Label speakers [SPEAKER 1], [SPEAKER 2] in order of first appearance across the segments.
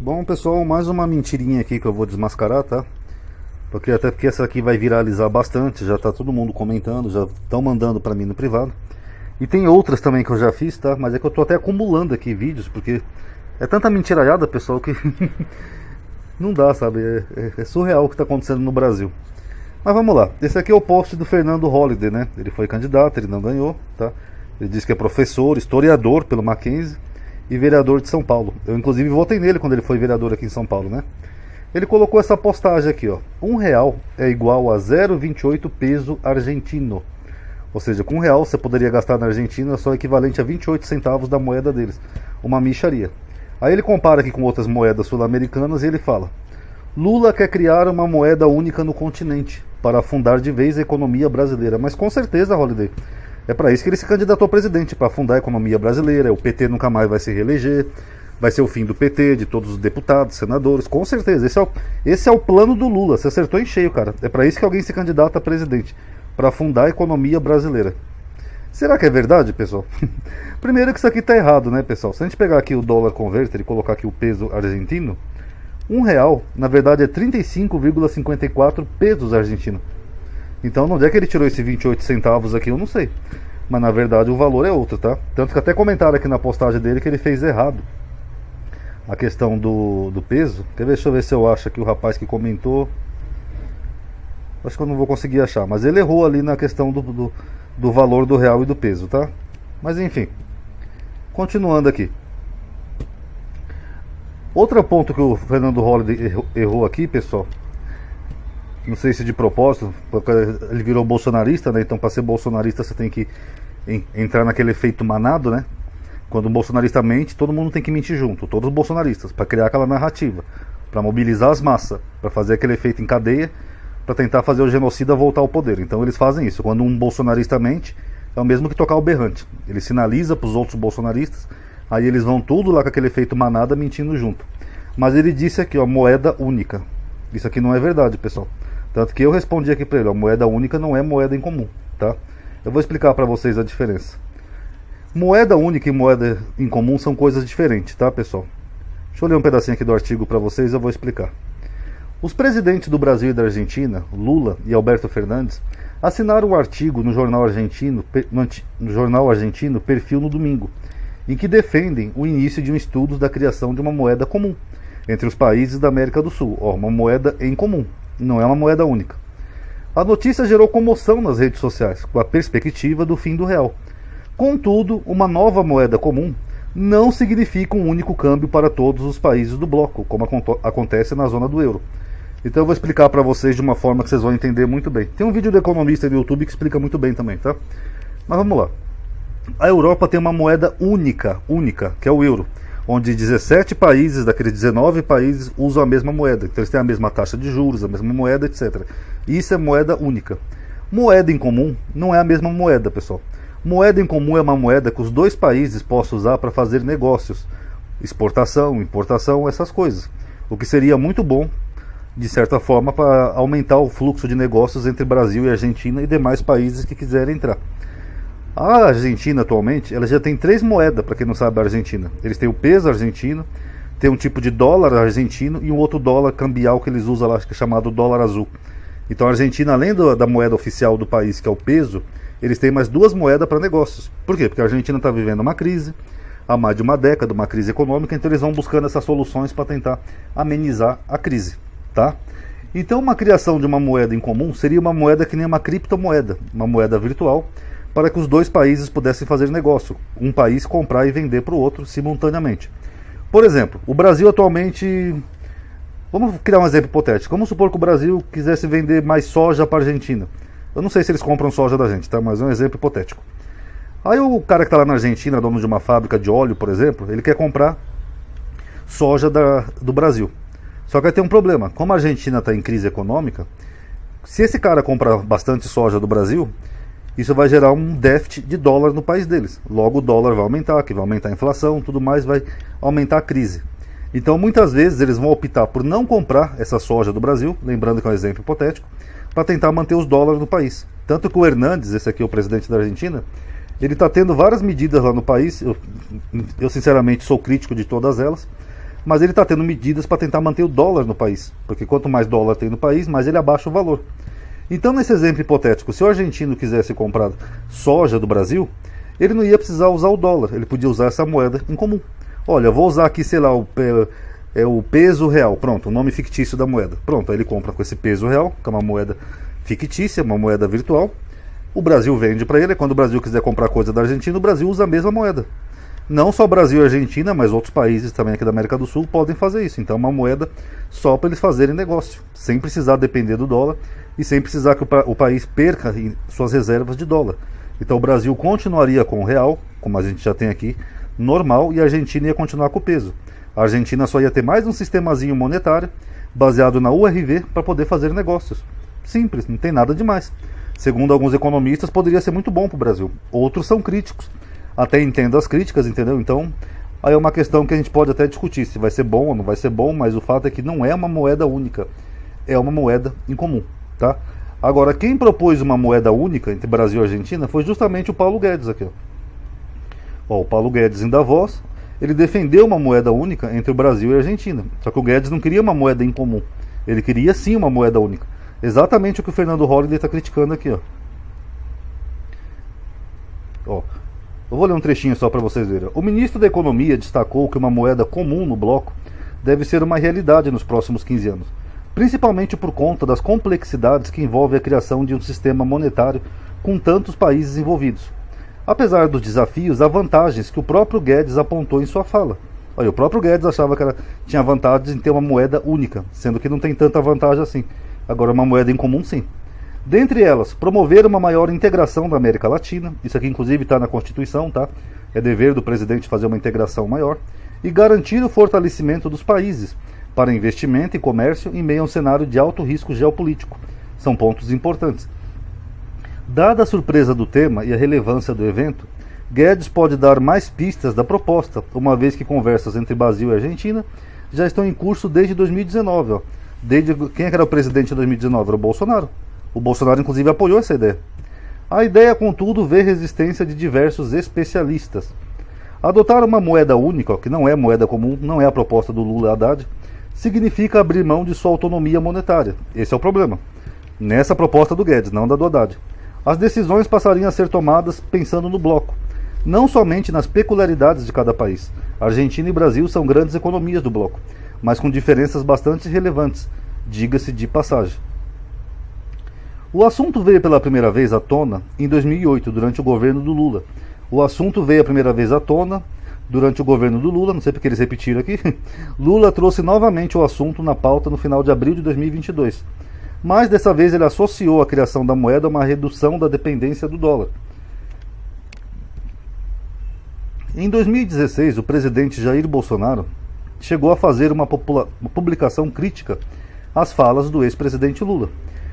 [SPEAKER 1] Bom, pessoal, mais uma mentirinha aqui que eu vou desmascarar, tá? Até porque essa aqui vai viralizar bastante, já tá todo mundo comentando, já estão mandando pra mim no privado. E tem outras também que eu já fiz, tá? Mas é que eu tô até acumulando aqui vídeos, porque é tanta mentiraiada, pessoal, que não dá, sabe? É surreal o que tá acontecendo no Brasil. Mas vamos lá, esse aqui é o post do Fernando Holliday, né? Ele foi candidato, ele não ganhou, tá? Ele diz que é professor, historiador pelo Mackenzie e vereador de São Paulo. Eu inclusive votei nele quando ele foi vereador aqui em São Paulo, né? Ele colocou essa postagem aqui, ó. R$1 é igual a 0,28 peso argentino. Ou seja, com R$1 você poderia gastar na Argentina só equivalente a 28 centavos da moeda deles. Uma mixaria. Aí ele compara aqui com outras moedas sul-americanas e ele fala: Lula quer criar uma moeda única no continente para afundar de vez a economia brasileira. Mas com certeza, Holliday, é para isso que ele se candidatou a presidente, para afundar a economia brasileira. O PT nunca mais vai se reeleger, vai ser o fim do PT, de todos os deputados, senadores, com certeza. Esse é o plano do Lula, você acertou em cheio, cara. É para isso que alguém se candidata a presidente, para afundar a economia brasileira. Será que é verdade, pessoal? Primeiro que isso aqui tá errado, né, pessoal? Se a gente pegar aqui o dólar converter e colocar aqui o peso argentino, R$1, na verdade, é 35,54 pesos argentinos. Então, onde é que ele tirou esse 28 centavos aqui, eu não sei. Mas, na verdade, o valor é outro, tá? Tanto que até comentaram aqui na postagem dele que ele fez errado a questão do peso. Deixa eu ver se eu acho aqui o rapaz que comentou. Acho que eu não vou conseguir achar. Mas ele errou ali na questão do valor do real e do peso, tá? Mas, enfim. Continuando aqui. Outro ponto que o Fernando Holliday errou aqui, pessoal, não sei se de propósito, porque ele virou bolsonarista, né? Então, para ser bolsonarista você tem que entrar naquele efeito manado, né? Quando um bolsonarista mente, todo mundo tem que mentir junto, todos os bolsonaristas, para criar aquela narrativa, para mobilizar as massas, para fazer aquele efeito em cadeia, para tentar fazer o genocida voltar ao poder. Então eles fazem isso. Quando um bolsonarista mente, é o mesmo que tocar o berrante. Ele sinaliza para os outros bolsonaristas. Aí eles vão tudo lá com aquele efeito manada mentindo junto. Mas ele disse aqui, ó, moeda única. Isso aqui não é verdade, pessoal. Tanto que eu respondi aqui para ele, ó, moeda única não é moeda em comum, tá? Eu vou explicar para vocês a diferença. Moeda única e moeda em comum são coisas diferentes, tá, pessoal? Deixa eu ler um pedacinho aqui do artigo para vocês e eu vou explicar. Os presidentes do Brasil e da Argentina, Lula e Alberto Fernandes, assinaram um artigo no jornal argentino Perfil no domingo, em que defendem o início de um estudo da criação de uma moeda comum entre os países da América do Sul. Uma moeda em comum, não é uma moeda única. A notícia gerou comoção nas redes sociais, com a perspectiva do fim do real. Contudo, uma nova moeda comum não significa um único câmbio para todos os países do bloco, como acontece na zona do euro. Então eu vou explicar para vocês de uma forma que vocês vão entender muito bem. Tem um vídeo do economista no YouTube que explica muito bem também, tá? Mas vamos lá. A Europa tem uma moeda única, que é o euro, onde 17 países, daqueles 19 países, usam a mesma moeda. Então eles têm a mesma taxa de juros, a mesma moeda, etc. Isso é moeda única. Moeda em comum não é a mesma moeda, pessoal. Moeda em comum é uma moeda que os dois países possam usar para fazer negócios, exportação, importação, essas coisas. O que seria muito bom, de certa forma, para aumentar o fluxo de negócios entre Brasil e Argentina e demais países que quiserem entrar. A Argentina atualmente, ela já tem 3 moedas, para quem não sabe a Argentina. Eles têm o peso argentino, tem um tipo de dólar argentino e um outro dólar cambial que eles usam lá, que é chamado dólar azul. Então a Argentina, além da moeda oficial do país, que é o peso, eles têm mais 2 moedas para negócios. Por quê? Porque a Argentina está vivendo uma crise, há mais de uma década, uma crise econômica, então eles vão buscando essas soluções para tentar amenizar a crise, tá? Então uma criação de uma moeda em comum seria uma moeda que nem uma criptomoeda, uma moeda virtual, para que os dois países pudessem fazer negócio, um país comprar e vender para o outro simultaneamente. Por exemplo, o Brasil atualmente, vamos criar um exemplo hipotético, vamos supor que o Brasil quisesse vender mais soja para a Argentina. Eu não sei se eles compram soja da gente, tá? Mas é um exemplo hipotético. Aí o cara que está lá na Argentina, dono de uma fábrica de óleo, por exemplo, ele quer comprar soja do Brasil. Só que aí tem um problema, como a Argentina está em crise econômica, se esse cara comprar bastante soja do Brasil, isso vai gerar um déficit de dólar no país deles. Logo o dólar vai aumentar, que vai aumentar a inflação, tudo mais, vai aumentar a crise. Então muitas vezes eles vão optar por não comprar essa soja do Brasil, lembrando que é um exemplo hipotético, para tentar manter os dólares no país. Tanto que o Hernandes, esse aqui é o presidente da Argentina, ele está tendo várias medidas lá no país, eu sinceramente sou crítico de todas elas, mas ele está tendo medidas para tentar manter o dólar no país, porque quanto mais dólar tem no país, mais ele abaixa o valor. Então, nesse exemplo hipotético, se o argentino quisesse comprar soja do Brasil, ele não ia precisar usar o dólar, ele podia usar essa moeda em comum. Olha, eu vou usar aqui, sei lá, o peso real, pronto, o nome fictício da moeda. Pronto, aí ele compra com esse peso real, que é uma moeda fictícia, uma moeda virtual. O Brasil vende para ele, quando o Brasil quiser comprar coisa da Argentina, o Brasil usa a mesma moeda. Não só Brasil e Argentina, mas outros países também aqui da América do Sul podem fazer isso. Então é uma moeda só para eles fazerem negócio, sem precisar depender do dólar e sem precisar que o país perca suas reservas de dólar. Então o Brasil continuaria com o real, como a gente já tem aqui, normal, e a Argentina ia continuar com o peso. A Argentina só ia ter mais um sistemazinho monetário baseado na URV para poder fazer negócios. Simples, não tem nada demais. Segundo alguns economistas, poderia ser muito bom para o Brasil. Outros são críticos. Até entendo as críticas, entendeu? Então, aí é uma questão que a gente pode até discutir se vai ser bom ou não vai ser bom, mas o fato é que não é uma moeda única, é uma moeda em comum, tá? Agora, quem propôs uma moeda única entre Brasil e Argentina foi justamente o Paulo Guedes aqui. Ó, o Paulo Guedes em Davos, ele defendeu uma moeda única entre o Brasil e a Argentina. Só que o Guedes não queria uma moeda em comum, ele queria sim uma moeda única. Exatamente o que o Fernando Holliday está criticando aqui, ó. Ó. Eu vou ler um trechinho só para vocês verem. O ministro da Economia destacou que uma moeda comum no bloco deve ser uma realidade nos próximos 15 anos, principalmente por conta das complexidades que envolve a criação de um sistema monetário com tantos países envolvidos. Apesar dos desafios, há vantagens que o próprio Guedes apontou em sua fala. Olha, o próprio Guedes achava que tinha vantagens em ter uma moeda única, sendo que não tem tanta vantagem assim. Agora, uma moeda em comum, sim. Dentre elas, promover uma maior integração da América Latina, isso aqui inclusive está na Constituição, tá? É dever do presidente fazer uma integração maior, e garantir o fortalecimento dos países para investimento e comércio em meio a um cenário de alto risco geopolítico. São pontos importantes. Dada a surpresa do tema e a relevância do evento, Guedes pode dar mais pistas da proposta, uma vez que conversas entre Brasil e Argentina já estão em curso desde 2019. Ó. Quem era o presidente em 2019? Era o Bolsonaro. O Bolsonaro, inclusive, apoiou essa ideia. A ideia, contudo, vê resistência de diversos especialistas. Adotar uma moeda única, que não é moeda comum, não é a proposta do Lula e Haddad, significa abrir mão de sua autonomia monetária. Esse é o problema. Nessa proposta do Guedes, não da do Haddad. As decisões passariam a ser tomadas pensando no bloco, não somente nas peculiaridades de cada país. Argentina e Brasil são grandes economias do bloco, mas com diferenças bastante relevantes, diga-se de passagem. O assunto veio pela primeira vez à tona em 2008, durante o governo do Lula. Não sei porque eles repetiram aqui. Lula trouxe novamente o assunto na pauta no final de abril de 2022. Mas dessa vez ele associou a criação da moeda a uma redução da dependência do dólar. Em 2016, o presidente Jair Bolsonaro chegou a fazer uma publicação crítica às falas do ex-presidente Lula.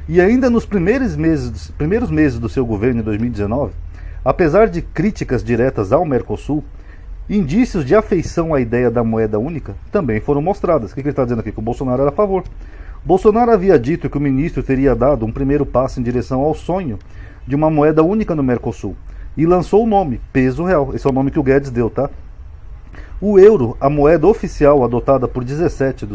[SPEAKER 1] E ainda nos primeiros meses do seu governo em 2019, apesar de críticas diretas ao Mercosul, indícios de afeição à ideia da moeda única também foram mostrados. O que ele está dizendo aqui? Que o Bolsonaro era a favor. Bolsonaro havia dito que o ministro teria dado um primeiro passo em direção ao sonho de uma moeda única no Mercosul e lançou o nome, peso real. Esse é o nome que o Guedes deu, tá? O euro, a moeda oficial adotada por 19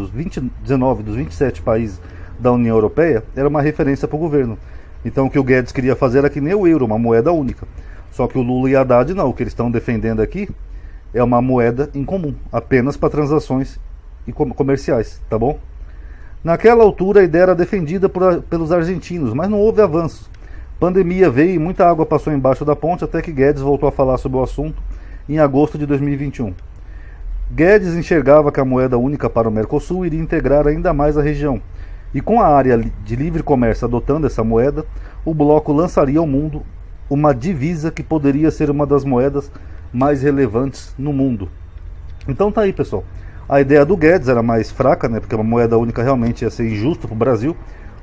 [SPEAKER 1] dos 27 países da União Europeia, era uma referência para o governo. Então o que o Guedes queria fazer era que nem o euro, uma moeda única. Só que o Lula e a Haddad não, o que eles estão defendendo aqui é uma moeda em comum, apenas para transações comerciais, tá bom? Naquela altura a ideia era defendida pelos argentinos, mas não houve avanço. Pandemia veio e muita água passou embaixo da ponte até que Guedes voltou a falar sobre o assunto em agosto de 2021. Guedes enxergava que a moeda única para o Mercosul iria integrar ainda mais a região. E com a área de livre comércio adotando essa moeda, o bloco lançaria ao mundo uma divisa que poderia ser uma das moedas mais relevantes no mundo. Então tá aí, pessoal. A ideia do Guedes era mais fraca, né, porque uma moeda única realmente ia ser injusto para o Brasil,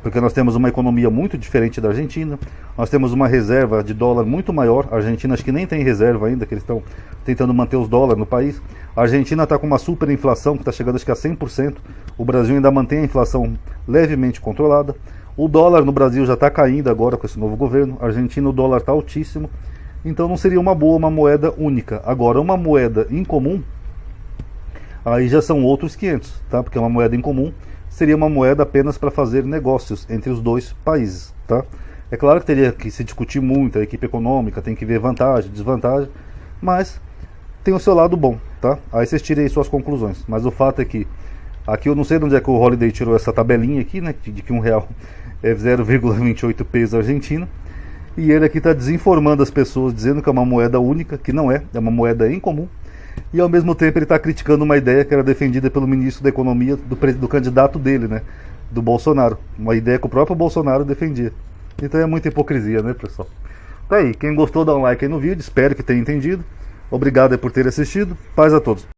[SPEAKER 1] porque nós temos uma economia muito diferente da Argentina, nós temos uma reserva de dólar muito maior. A Argentina acho que nem tem reserva ainda, que eles estão tentando manter os dólares no país. A Argentina está com uma super inflação que está chegando acho que a 100%, o Brasil ainda mantém a inflação levemente controlada. O dólar no Brasil já está caindo agora com esse novo governo, a Argentina o dólar está altíssimo, então não seria uma boa uma moeda única. Agora, uma moeda em comum, aí já são outros 500, tá? Porque uma moeda em comum seria uma moeda apenas para fazer negócios entre os dois países, tá? É claro que teria que se discutir muito, a equipe econômica tem que ver vantagem, desvantagem, mas tem o seu lado bom, tá? Aí vocês tirem aí suas conclusões. Mas o fato é que, aqui eu não sei de onde é que o Holiday tirou essa tabelinha aqui, né? De que R$1 é 0,28 pesos argentino. E ele aqui está desinformando as pessoas, dizendo que é uma moeda única, que não é, é uma moeda em comum. E ao mesmo tempo ele está criticando uma ideia que era defendida pelo ministro da Economia, do candidato dele, né? Do Bolsonaro. Uma ideia que o próprio Bolsonaro defendia. Então é muita hipocrisia, né, pessoal? Tá aí, quem gostou dá um like aí no vídeo, espero que tenha entendido. Obrigado por ter assistido, paz a todos.